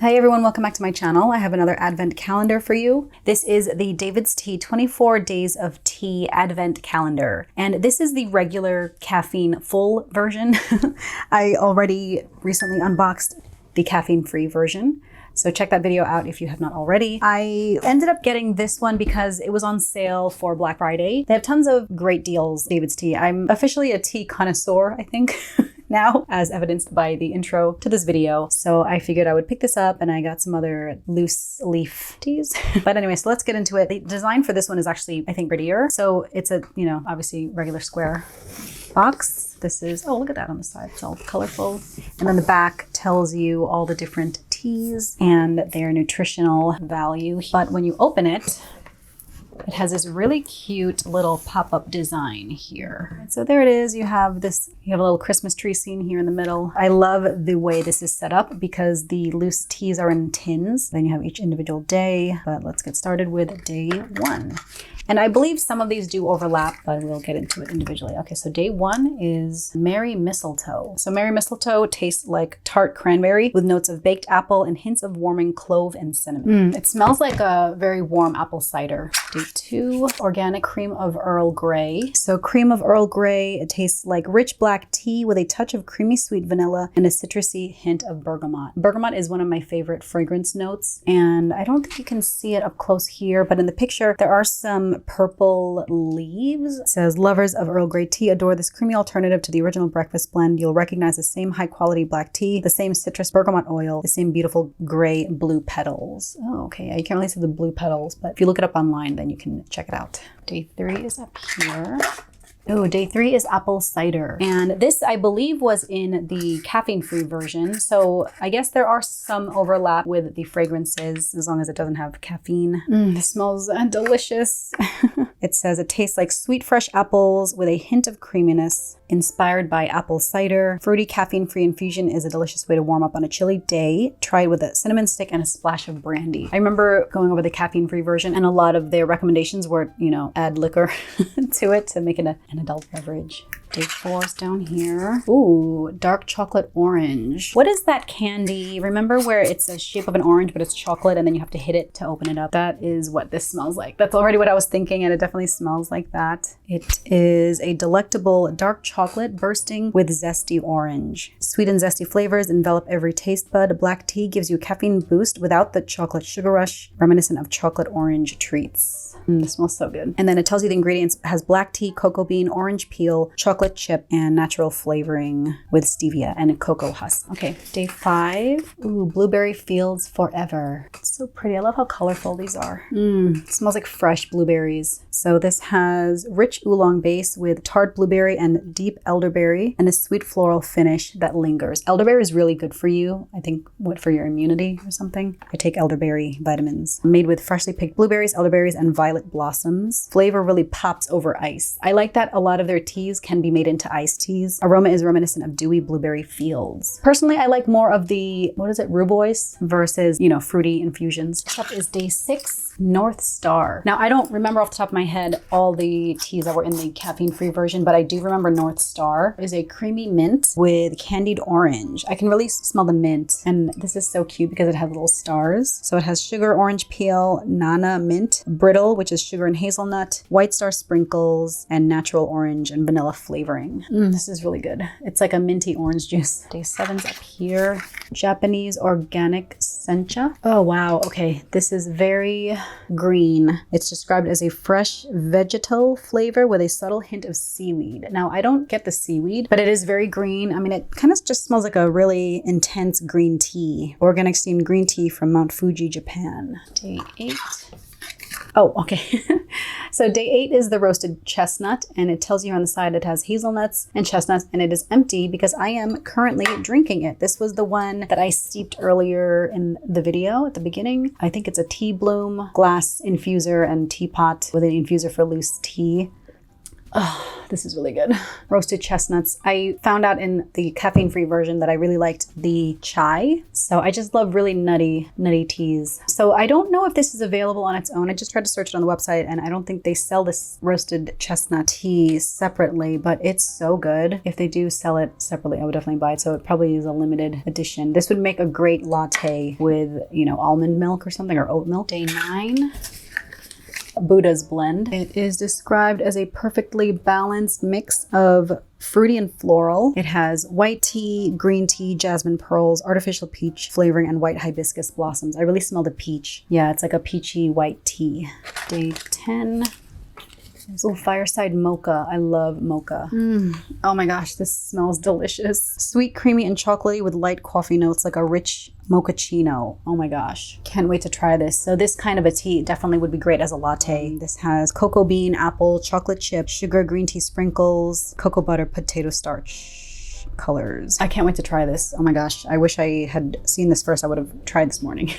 Hi everyone, welcome back to my channel. I have another advent calendar for you. This is the David's Tea 24 Days of Tea Advent Calendar. And this is the regular caffeine full version. I already recently unboxed the caffeine-free version. So check that video out if you have not already. I ended up getting this one because it was on sale for Black Friday. They have tons of great deals, David's Tea. I'm officially a tea connoisseur, I think. Now, as evidenced by the intro to this video. So I figured I would pick this up, and I got some other loose leaf teas. But anyway, so let's get into it. The design for this one is actually, I think, prettier. So it's a, obviously regular square box. This is, oh, look at that on the side. It's all colorful. And then the back tells you all the different teas and their nutritional value. But when you open it, it has this really cute little pop-up design here. So there it is. You have a little Christmas tree scene here in the middle. I love the way this is set up because the loose teas are in tins. Then you have each individual day, but let's get started with day one. And I believe some of these do overlap, but we'll get into it individually. Okay, so day one is Merry Mistletoe. So Merry Mistletoe tastes like tart cranberry with notes of baked apple and hints of warming clove and cinnamon. It smells like a very warm apple cider. Day two, organic cream of Earl Grey. So cream of Earl Grey, it tastes like rich black tea with a touch of creamy sweet vanilla and a citrusy hint of bergamot. Bergamot is one of my favorite fragrance notes, and I don't think you can see it up close here, but in the picture, there are some purple leaves. It says, lovers of Earl Grey tea adore this creamy alternative to the original breakfast blend. You'll recognize the same high quality black tea, the same citrus bergamot oil, the same beautiful gray blue petals. Oh, okay. You can't really see the blue petals, but if you look it up online, then you can check it out. Day three is up here. Oh, day three is apple cider. And this, I believe, was in the caffeine-free version. So I guess there are some overlap with the fragrances as long as it doesn't have caffeine. This smells delicious. It says it tastes like sweet, fresh apples with a hint of creaminess. Inspired by apple cider. Fruity caffeine-free infusion is a delicious way to warm up on a chilly day. Try it with a cinnamon stick and a splash of brandy. I remember going over the caffeine-free version, and a lot of their recommendations were, add liquor to it to make it an adult beverage. Day four is down here. Ooh, dark chocolate orange. What is that candy? Remember where it's a shape of an orange, but it's chocolate and then you have to hit it to open it up? That is what this smells like. That's already what I was thinking, and it definitely smells like that. It is a delectable dark chocolate bursting with zesty orange. Sweet and zesty flavors envelop every taste bud. Black tea gives you a caffeine boost without the chocolate sugar rush, reminiscent of chocolate orange treats. This smells so good. And then it tells you the ingredients. It has black tea, cocoa bean, orange peel, chocolate chip, and natural flavoring with stevia and cocoa husk. Okay, day five. Ooh, blueberry fields forever. It's so pretty. I love how colorful these are. It smells like fresh blueberries. So this has rich oolong base with tart blueberry and deep elderberry and a sweet floral finish that lingers. Elderberry is really good for you. I think for your immunity or something. I take elderberry vitamins. Made with freshly picked blueberries, elderberries, and violet blossoms. Flavor really pops over ice. I like that a lot of their teas can be made into iced teas. Aroma is reminiscent of dewy blueberry fields. Personally, I like more of the, Rhubarbois versus, fruity infusions. Next up is day six, North Star. Now, I don't remember off the top of my head all the teas that were in the caffeine-free version, but I do remember North Star is a creamy mint with candied orange. I can really smell the mint, and this is so cute because it has little stars. So it has sugar, orange peel, nana mint, brittle, which is sugar and hazelnut, white star sprinkles, and natural orange and vanilla flavoring. This is really good. It's like a minty orange juice. Day seven's up here. Japanese organic Sencha. Oh, wow. Okay. This is very green. It's described as a fresh vegetal flavor with a subtle hint of seaweed. Now, I don't get the seaweed, but it is very green. I mean, it kind of just smells like a really intense green tea. Organic steamed green tea from Mount Fuji, Japan. Day 8. Oh, okay. So day 8 is the Roasted Chestnut, and it tells you on the side it has hazelnuts and chestnuts, and it is empty because I am currently drinking it. This was the one that I steeped earlier in the video at the beginning. I think it's a tea bloom, glass infuser, and teapot with an infuser for loose tea. Oh, this is really good. Roasted chestnuts. I found out in the caffeine-free version that I really liked the chai. So I just love really nutty teas. So I don't know if this is available on its own. I just tried to search it on the website and I don't think they sell this roasted chestnut tea separately, but it's so good. If they do sell it separately, I would definitely buy it. So it probably is a limited edition. This would make a great latte with, you know, almond milk or something, or oat milk. Day 9. Buddha's blend. It is described as a perfectly balanced mix of fruity and floral. It has white tea, green tea, jasmine pearls, artificial peach flavoring, and white hibiscus blossoms. I really smell the peach. Yeah, it's like a peachy white tea. Day 10. Oh, fireside mocha. I love mocha. Oh my gosh, this smells delicious. Sweet, creamy, and chocolatey with light coffee notes, like a rich mochaccino. Oh my gosh, can't wait to try this. So this kind of a tea definitely would be great as a latte. This has cocoa bean, apple, chocolate chip, sugar, green tea sprinkles, cocoa butter, potato starch colors. I can't wait to try this. Oh my gosh, I wish I had seen this first. I would have tried this morning.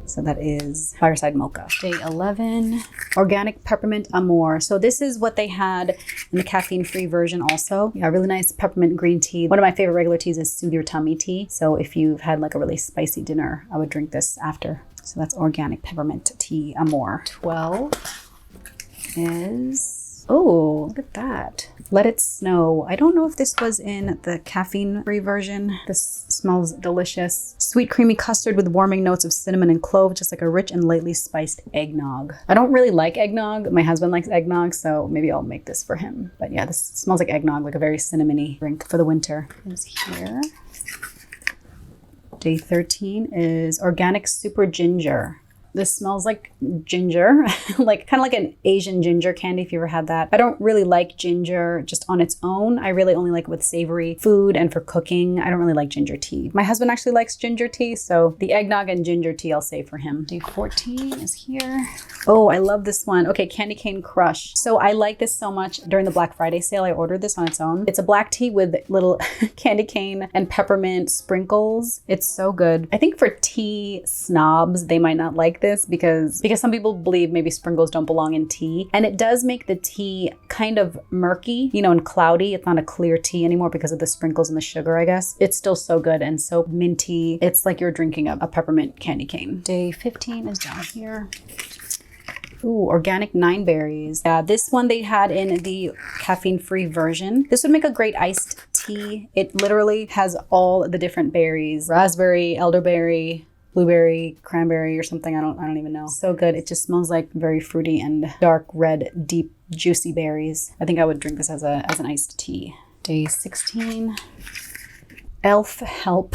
So that is fireside mocha. Day 11, organic peppermint amour. So this is what they had in the caffeine-free version also. Yeah, really nice peppermint green tea. One of my favorite regular teas is soothe your tummy tea. So if you've had like a really spicy dinner, I would drink this after. So that's organic peppermint tea amour. 12 is, oh, look at that. Let It Snow. I don't know if this was in the caffeine-free version. This smells delicious. Sweet, creamy custard with warming notes of cinnamon and clove, just like a rich and lightly spiced eggnog. I don't really like eggnog. My husband likes eggnog, so maybe I'll make this for him. But yeah, this smells like eggnog, like a very cinnamony drink for the winter. It's here. Day 13 is organic super ginger. This smells like ginger, like kind of like an Asian ginger candy if you ever had that. I don't really like ginger just on its own. I really only like it with savory food and for cooking. I don't really like ginger tea. My husband actually likes ginger tea, so the eggnog and ginger tea I'll save for him. Day 14 is here. Oh, I love this one. Okay, Candy Cane Crush. So I like this so much. During the Black Friday sale, I ordered this on its own. It's a black tea with little candy cane and peppermint sprinkles. It's so good. I think for tea snobs, they might not like this because some people believe maybe sprinkles don't belong in tea. And it does make the tea kind of murky, you know, and cloudy. It's not a clear tea anymore because of the sprinkles and the sugar, I guess. It's still so good and so minty. It's like you're drinking a peppermint candy cane. Day 15 is down here. Ooh, organic 9 berries. Yeah, this one they had in the caffeine-free version. This would make a great iced tea. It literally has all the different berries. Raspberry, elderberry, blueberry, cranberry or something. I don't even know. So good. It just smells like very fruity and dark red, deep, juicy berries. I think I would drink this as an iced tea. Day 16. Elf Help.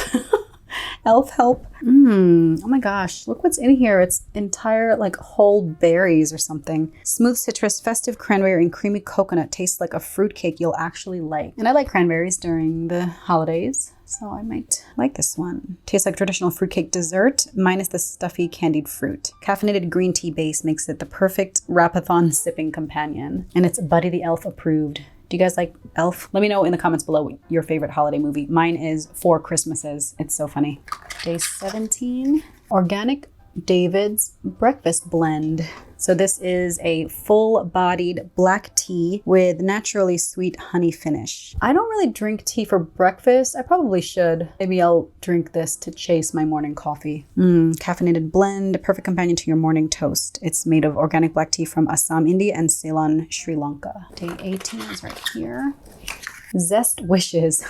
Elf Help. Oh my gosh, look what's in here. It's entire like whole berries or something. Smooth citrus, festive cranberry, and creamy coconut. Tastes like a fruitcake you'll actually like. And I like cranberries during the holidays, so I might like this one. Tastes like traditional fruitcake dessert, minus the stuffy candied fruit. Caffeinated green tea base makes it the perfect wrap-a-thon sipping companion. And it's Buddy the Elf approved. Do you guys like Elf? Let me know in the comments below what your favorite holiday movie. Mine is Four Christmases. It's so funny. Day 17, organic David's breakfast blend. So this is a full-bodied black tea with naturally sweet honey finish. I don't really drink tea for breakfast. I probably should. Maybe I'll drink this to chase my morning coffee. Caffeinated blend, a perfect companion to your morning toast. It's made of organic black tea from Assam, India and Ceylon, Sri Lanka. Day 18 is right here. Zest Wishes.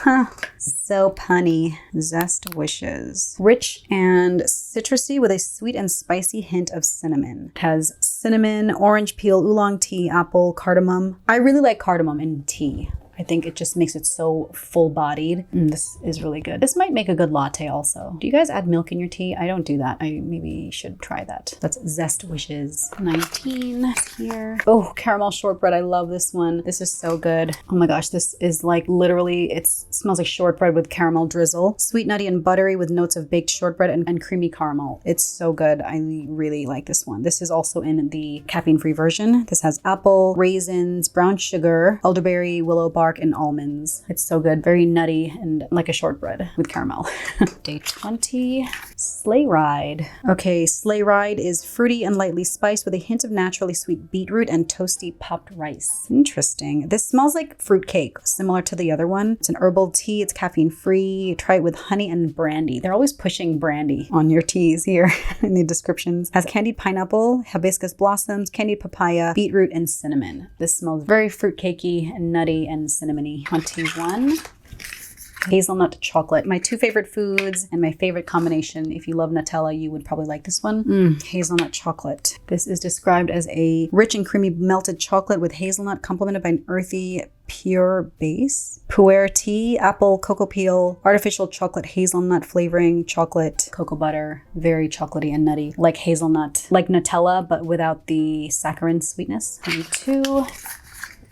So punny. Zest Wishes. Rich and citrusy with a sweet and spicy hint of cinnamon. It has cinnamon, orange peel, oolong tea, apple, cardamom. I really like cardamom in tea. I think it just makes it so full-bodied. This is really good. This might make a good latte also. Do you guys add milk in your tea? I don't do that. I maybe should try that. That's Zest Wishes. 19 here. Oh, caramel shortbread. I love this one. This is so good. Oh my gosh, this is like literally, it smells like shortbread with caramel drizzle. Sweet, nutty, and buttery with notes of baked shortbread and creamy caramel. It's so good. I really like this one. This is also in the caffeine-free version. This has apple, raisins, brown sugar, elderberry, willow bark, bark and almonds. It's so good. Very nutty and like a shortbread with caramel. Day 20, sleigh ride. Okay, sleigh ride is fruity and lightly spiced with a hint of naturally sweet beetroot and toasty puffed rice. Interesting. This smells like fruit cake, similar to the other one. It's an herbal tea. It's caffeine free. Try it with honey and brandy. They're always pushing brandy on your teas here in the descriptions. Has candied pineapple, hibiscus blossoms, candied papaya, beetroot, and cinnamon. This smells very fruit cakey and nutty and cinnamony. 21. Hazelnut chocolate. My two favorite foods and my favorite combination. If you love Nutella, you would probably like this one. Hazelnut chocolate. This is described as a rich and creamy melted chocolate with hazelnut complemented by an earthy pure base. Pu'er tea, apple, cocoa peel, artificial chocolate hazelnut flavoring, chocolate, cocoa butter, very chocolatey and nutty, like hazelnut, like Nutella, but without the saccharine sweetness. 22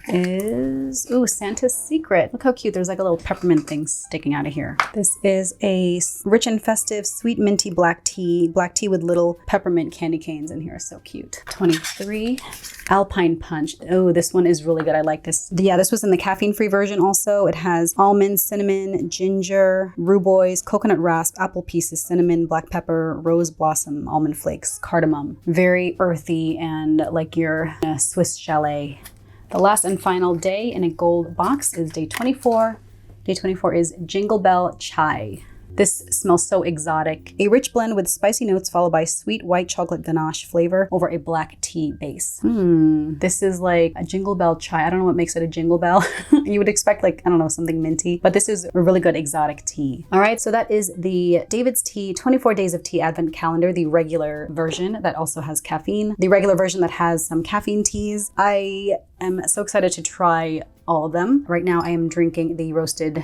is, ooh, Santa's Secret. Look how cute. There's like a little peppermint thing sticking out of here. This is a rich and festive sweet minty black tea with little peppermint candy canes in here. So cute. 23, Alpine Punch. Oh, this one is really good. I like this. Yeah, this was in the caffeine-free version also. It has almond, cinnamon, ginger, rhubarb, coconut rasp, apple pieces, cinnamon, black pepper, rose blossom, almond flakes, cardamom. Very earthy and like your Swiss chalet. The last and final day in a gold box is day 24. Day 24 is Jingle Bell Chai. This smells so exotic. A rich blend with spicy notes followed by sweet white chocolate ganache flavor over a black tea base. This is like a Jingle Bell Chai. I don't know what makes it a jingle bell. You would expect like, I don't know, something minty, but this is a really good exotic tea. All right, so that is the David's Tea 24 Days of Tea Advent Calendar, the regular version that also has caffeine, the regular version that has some caffeine teas. I am so excited to try all of them. Right now I am drinking the Roasted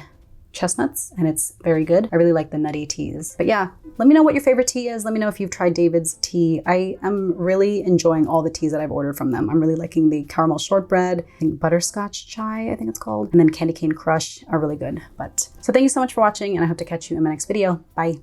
Chestnuts and it's very good. I really like the nutty teas. But yeah, let me know what your favorite tea is. Let me know if you've tried David's tea. I am really enjoying all the teas that I've ordered from them. I'm really liking the caramel shortbread, I think butterscotch chai, I think it's called, and then candy cane crush are really good. So thank you so much for watching and I hope to catch you in my next video. Bye.